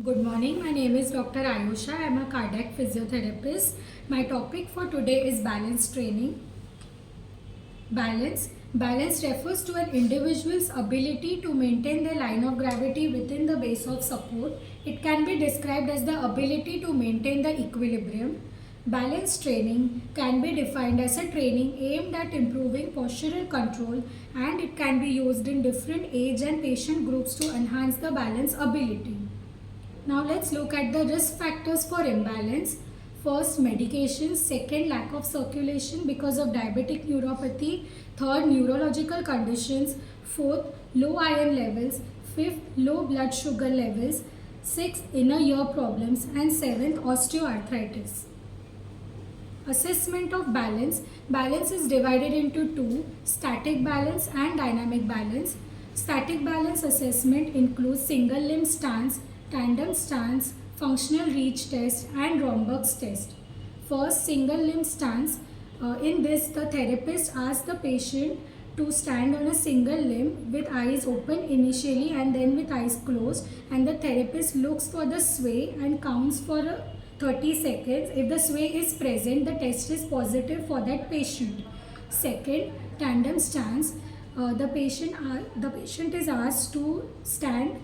Good morning, my name is Dr. Ayusha. I am a cardiac physiotherapist. My topic for today is balance training. Balance refers to an individual's ability to maintain their line of gravity within the base of support. It can be described as the ability to maintain the equilibrium. Balance training can be defined as a training aimed at improving postural control, and it can be used in different age and patient groups to enhance the balance ability. Now let's look at the risk factors for imbalance. First, medications. Second, lack of circulation because of diabetic neuropathy. Third, neurological conditions. Fourth, low iron levels. Fifth, low blood sugar levels. Sixth, inner ear problems. And seventh, osteoarthritis. Assessment of balance. Balance is divided into two: static balance and dynamic balance. Static balance assessment includes single limb stance, tandem stance, functional reach test and Romberg's test. First, single limb stance. In this, the therapist asks the patient to stand on a single limb with eyes open initially and then with eyes closed, and the therapist looks for the sway and counts for 30 seconds. If the sway is present, the test is positive for that patient. Second, tandem stance. The patient is asked to stand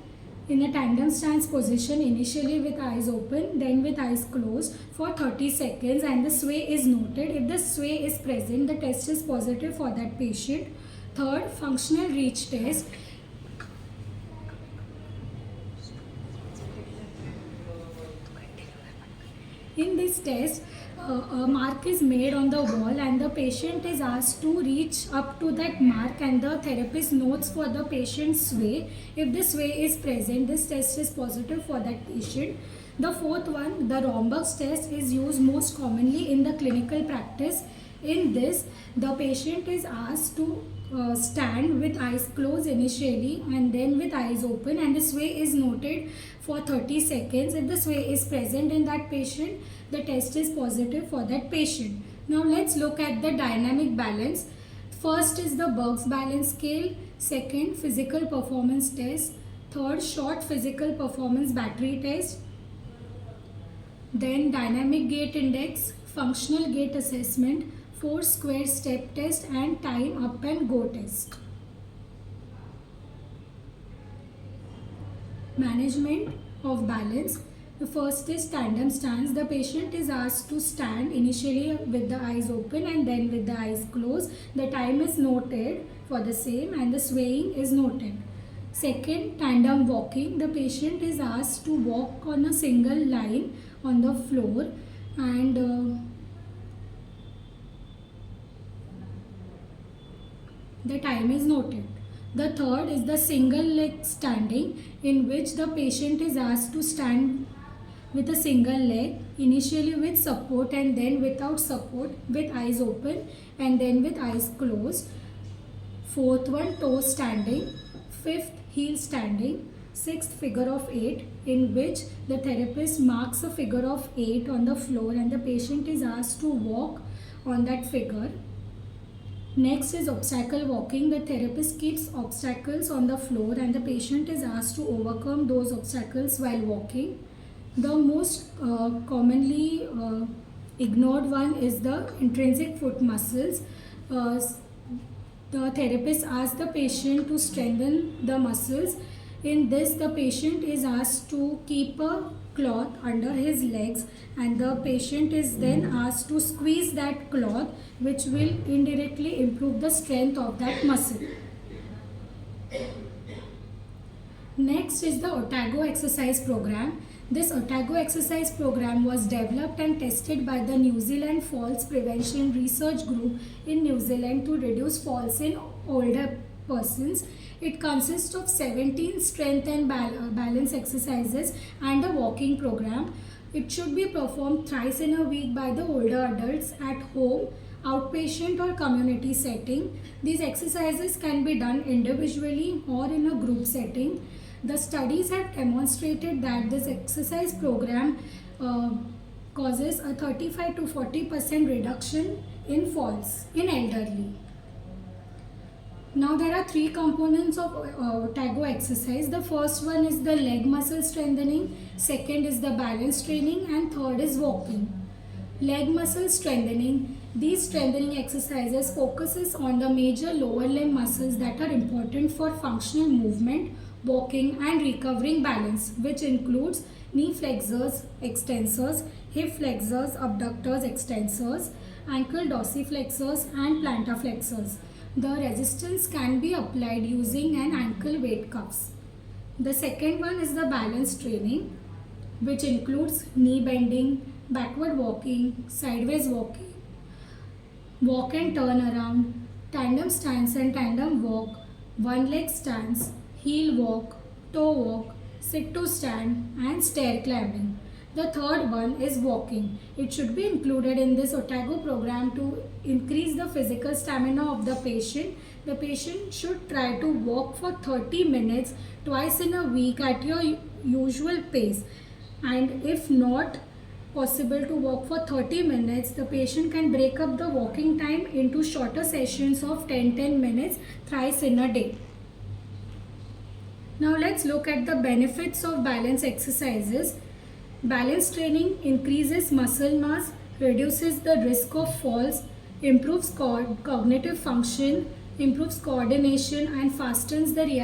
in a tandem stance position initially with eyes open, then with eyes closed for 30 seconds, and the sway is noted. If the sway is present, the test is positive for that patient. Third, functional reach test. In this test, a mark is made on the wall and the patient is asked to reach up to that mark, and the therapist notes for the patient's sway. If the sway is present, this test is positive for that patient. The fourth one, the Romberg's test, is used most commonly in the clinical practice. In this, the patient is asked to stand with eyes closed initially and then with eyes open, and the sway is noted for 30 seconds. If the sway is present in that patient, the test is positive for that patient. Now let's look at the dynamic balance. First is the Berg's balance scale. Second, physical performance test. Third, short physical performance battery test. Then dynamic gait index, functional gait assessment, 4 square step test and time up and go test. Management of balance. The first is tandem stance. The patient is asked to stand initially with the eyes open and then with the eyes closed. The time is noted for the same and the swaying is noted. Second, tandem walking. The patient is asked to walk on a single line on the floor, and the time is noted. The third is the single leg standing, in which the patient is asked to stand with a single leg, initially with support and then without support, with eyes open and then with eyes closed. Fourth one, toe standing. Fifth, heel standing. Sixth, figure of 8, in which the therapist marks a figure of 8 on the floor and the patient is asked to walk on that figure. Next is obstacle walking. The therapist keeps obstacles on the floor and the patient is asked to overcome those obstacles while walking. The most commonly ignored one is the intrinsic foot muscles. The therapist asks the patient to strengthen the muscles. In this, the patient is asked to keep a cloth under his legs and the patient is then asked to squeeze that cloth, which will indirectly improve the strength of that muscle. Next is the Otago exercise program. This Otago exercise program was developed and tested by the New Zealand Falls Prevention Research Group in New Zealand to reduce falls in older persons. It consists of 17 strength and balance exercises and a walking program. It should be performed thrice in a week by the older adults at home, outpatient or community setting. These exercises can be done individually or in a group setting. The studies have demonstrated that this exercise program causes a 35 to 40% reduction in falls in elderly. Now there are three components of Otago exercise. The first one is the leg muscle strengthening, second is the balance training, and third is walking. Leg muscle strengthening. These strengthening exercises focuses on the major lower limb muscles that are important for functional movement, walking and recovering balance, which includes knee flexors, extensors, hip flexors, abductors, extensors, ankle dorsiflexors and plantar flexors. The resistance can be applied using an ankle weight cuffs. The second one is the balance training, which includes knee bending, backward walking, sideways walking, walk and turn around, tandem stance and tandem walk, one leg stance, heel walk, toe walk, sit to stand and stair climbing. The third one is walking. It should be included in this Otago program to increase the physical stamina of the patient. The patient should try to walk for 30 minutes twice in a week at your usual pace. And if not possible to walk for 30 minutes, the patient can break up the walking time into shorter sessions of 10 minutes thrice in a day. Now let's look at the benefits of balance exercises. Balance training increases muscle mass, reduces the risk of falls, improves cognitive function, improves coordination and fastens the